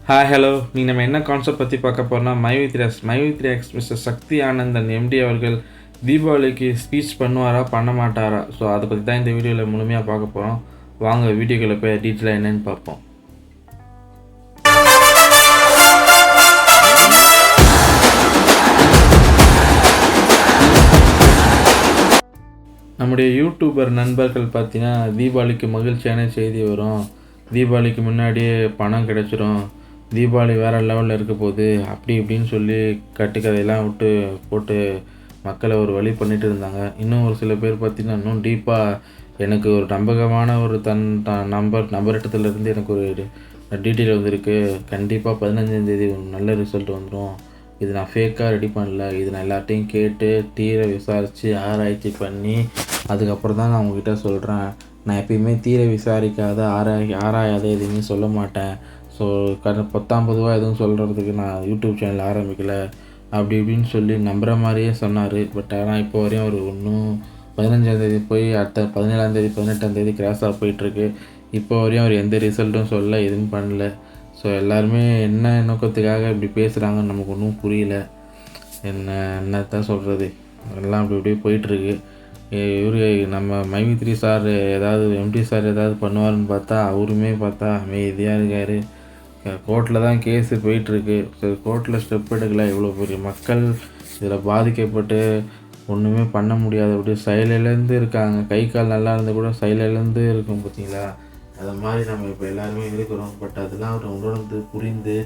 Hi hello நீங்கள் நம்ம என்ன கான்செப்ட் பற்றி பார்க்க போகிறோம்னா மை வித் எக்ஸ் மிஸ்டர் சக்தி ஆனந்தன் எம்டி அவர்கள் தீபாவளிக்கு ஸ்பீச் பண்ணுவாரா பண்ண மாட்டாரா? ஸோ அதை பற்றி தான் இந்த வீடியோவில் முழுமையாக பார்க்க போகிறோம். வாங்க வீடியோக்களை போய் டீட்டெயிலாக என்னென்னு பார்ப்போம். நம்முடைய யூடியூபர் நண்பர்கள் பார்த்தீங்கன்னா தீபாவளிக்கு மகிழ்ச்சியான செய்தி வரும், தீபாவளிக்கு முன்னாடியே பணம் கிடச்சிரும், தீபாவளி வேறு லெவலில் இருக்க போகுது அப்படி இப்படின்னு சொல்லி கட்டுக்கதையெல்லாம் விட்டு போட்டு மக்களை ஒரு வழி பண்ணிகிட்டு இருந்தாங்க. இன்னும் ஒரு சில பேர் பார்த்திங்கன்னா இன்னும் டீப்பாக எனக்கு ஒரு நம்பகமான ஒரு நம்பர்கிட்டத்துலேருந்து எனக்கு ஒரு டீட்டெயில் வந்திருக்கு. கண்டிப்பாக 15ஆந்தேதி ஒரு நல்ல ரிசல்ட் வந்துடும். இது நான் ஃபேக்காக ரெடி பண்ணல, இது நான் எல்லாத்தையும் கேட்டு தீர விசாரித்து ஆராய்ச்சி பண்ணி அதுக்கப்புறம் தான் நான் உங்ககிட்ட சொல்கிறேன். நான் எப்பயுமே தீர விசாரிக்காத ஆராயாத எதுவுமே சொல்ல மாட்டேன். ஸோ பொத்தாம்பதுவாக எதுவும் சொல்கிறதுக்கு நான் யூடியூப் சேனல் ஆரம்பிக்கலை அப்படி இப்படின்னு சொல்லி நம்புகிற மாதிரியே சொன்னார். பட் ஆனால் இப்போ வரையும் அவர் இன்னும் 15ஆந்தேதி போய் அடுத்த 17ஆந்தேதி 18ஆந்தேதி கிராஸாக போயிட்டுருக்கு. இப்போ வரையும் அவர் எந்த ரிசல்ட்டும் சொல்ல எதுவும் பண்ணல. ஸோ எல்லாருமே என்ன நோக்கத்துக்காக இப்படி பேசுகிறாங்கன்னு நமக்கு ஒன்றும் புரியல. என்னத்தான் சொல்கிறது, எல்லாம் அப்படி இப்படியே போயிட்டுருக்கு. இவர் நம்ம மை3 சார் ஏதாவது எம்டி சார் ஏதாவது பண்ணுவார்னு பார்த்தா அவருமே பார்த்தா அமைதியாக இருக்கார். கோர்ட்டில் தான் கேஸு போயிட்டுருக்கு. சரி, கோர்ட்டில் ஸ்டெப் எடுக்கல. இவ்வளோ பெரிய மக்கள் இதில் பாதிக்கப்பட்டு ஒன்றுமே பண்ண முடியாத அப்படி சைலேருந்து இருக்காங்க. கை கால் நல்லா இருந்தால் கூட சைலேருந்து இருக்கும் பார்த்தீங்களா, அது மாதிரி நம்ம இப்போ எல்லாருமே இருக்கிறோம். பட் அதெல்லாம் அவர் உணர்ந்து புரிந்து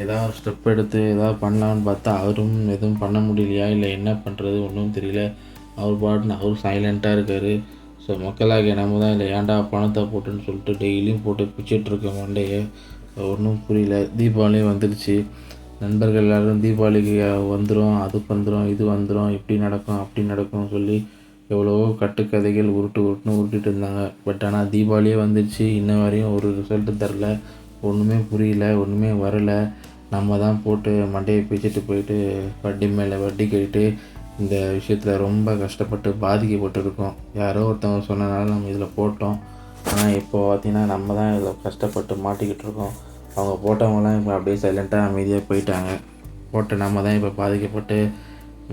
ஏதாவது ஸ்டெப் எடுத்து ஏதாவது பண்ணலான்னு பார்த்தா அவரும் எதுவும் பண்ண முடியலையா இல்லை என்ன பண்ணுறது ஒன்றும் தெரியல. அவர் பாட்டுன்னு அவர் சைலண்ட்டாக இருக்கார். ஸோ மக்களாகிய நம்ம தான் இல்லை ஏன்டா பணத்தை போட்டுன்னு சொல்லிட்டு டெய்லியும் போட்டு பிச்சிட்ருக்கோம் மண்டையை. ஒன்றும் புரியல. தீபாவளியும் வந்துடுச்சு. நண்பர்கள் எல்லோரும் தீபாவளிக்கு வந்துடும், அது வந்துடும், இது வந்துடும், இப்படி நடக்கும் அப்படி நடக்கும்னு சொல்லி எவ்வளவோ கட்டுக்கதைகள் உருட்டிட்டு இருந்தாங்க. பட் ஆனால் தீபாவளியே வந்துடுச்சு, இன்ன வரையும் ஒரு ரிசல்ட்டு தரல. ஒன்றுமே புரியல, ஒன்றுமே வரலை. நம்ம தான் போட்டு மண்டையை பிச்சுட்டு போயிட்டு வட்டி மேலே வட்டி கேட்டு இந்த விஷயத்தில் ரொம்ப கஷ்டப்பட்டு பாதிக்கப்பட்டிருக்கோம். யாரோ ஒருத்தவங்க சொன்னனால நம்ம இதில் போட்டோம். ஆனால் இப்போ பார்த்திங்கன்னா நம்ம தான் இதில் கஷ்டப்பட்டு மாட்டிக்கிட்டு இருக்கோம். அவங்க போட்டவங்களாம் இப்போ அப்படியே சைலண்ட்டாக அமைதியாக போயிட்டாங்க. போட்டு நம்ம தான் இப்போ பாதிக்கப்பட்டு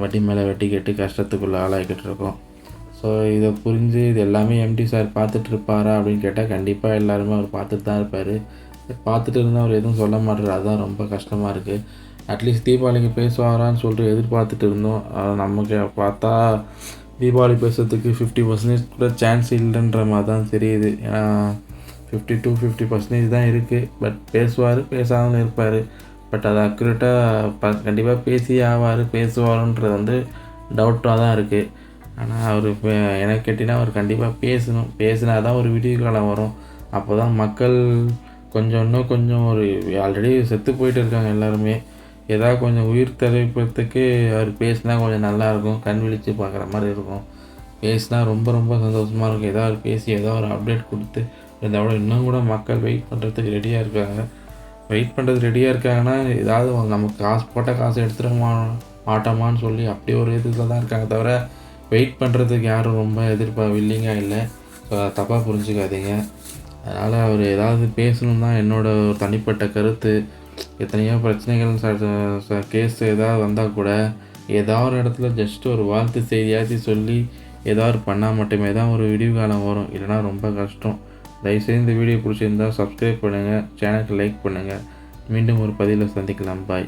வட்டி மேலே வட்டி கேட்டு கஷ்டத்துக்குள்ளே ஆளாகிக்கிட்டு இருக்கோம். ஸோ இதை புரிஞ்சு இது எல்லாமே எம்டி சார் பார்த்துட்டு இருப்பாரா அப்படின்னு கேட்டால் கண்டிப்பாக எல்லாருமே அவர் பார்த்துட்டு தான் இருப்பார். பார்த்துட்டு இருந்தால் அவர் எதுவும் சொல்ல மாட்டார். அதுதான் ரொம்ப கஷ்டமாக இருக்குது. அட்லீஸ்ட் தீபாவளிக்கு பேசுவாரான்னு சொல்லிட்டு எதிர்பார்த்துட்டு இருந்தோம். நமக்கு பார்த்தா தீபாவளி பேசுறதுக்கு 50% கூட சான்ஸ் இல்லைன்ற மாதிரி தான் தெரியுது. ஏன்னா 50% தான் இருக்குது. பட் பேசுவார், பேசாமல் இருப்பார். பட் அது அக்யூரேட்டாக கண்டிப்பாக பேசுவாருன்றது வந்து டவுட்டாக தான் இருக்குது. ஆனால் அவர் இப்போ எனக்கு கேட்டிங்கன்னா அவர் கண்டிப்பாக பேசினா தான் ஒரு வீடியோ காலம் வரும். அப்போ தான் மக்கள் இன்னும் கொஞ்சம் ஒரு ஆல்ரெடி செத்து போயிட்டு இருக்காங்க எல்லாருமே. ஏதாவது கொஞ்சம் உயிர் தரிப்பதுக்கு அவர் பேசினா கொஞ்சம் நல்லாயிருக்கும், கண் விழித்து பார்க்குற மாதிரி இருக்கும். பேசினா ரொம்ப ரொம்ப சந்தோஷமாக இருக்கும். ஏதாவது பேசி ஏதாவது ஒரு அப்டேட் கொடுத்து இதோட இன்னும் கூட மக்கள் வெயிட் பண்ணுறதுக்கு ரெடியாக இருக்காங்கன்னா ஏதாவது நமக்கு போட்ட காசு எடுத்துட மாட்டோமான்னு சொல்லி அப்படி ஒரு இதில் தான் இருக்காங்க. தவிர வெயிட் பண்ணுறதுக்கு யாரும் ரொம்ப வில்லிங்காக இல்லை. ஸோ அதை தப்பாக புரிஞ்சுக்காதீங்க. அதனால் அவர் ஏதாவது பேசணும் தான் என்னோடய ஒரு தனிப்பட்ட கருத்து. எத்தனையோ பிரச்சனைகள் கேஸ் ஏதாவது வந்தால் கூட ஏதாவது ஒரு இடத்துல ஜஸ்ட் ஒரு வாழ்த்து செய்தியாச்சு சொல்லி ஏதாவது பண்ணால் மட்டுமே தான் ஒரு விடிவு காலம் வரும். இல்லைனா ரொம்ப கஷ்டம். தயவுசெய்து இந்த வீடியோ பிடிச்சிருந்தால் சப்ஸ்கிரைப் பண்ணுங்கள், சேனலுக்கு லைக் பண்ணுங்கள். மீண்டும் ஒரு பதிவில் சந்திக்கலாம். பாய்.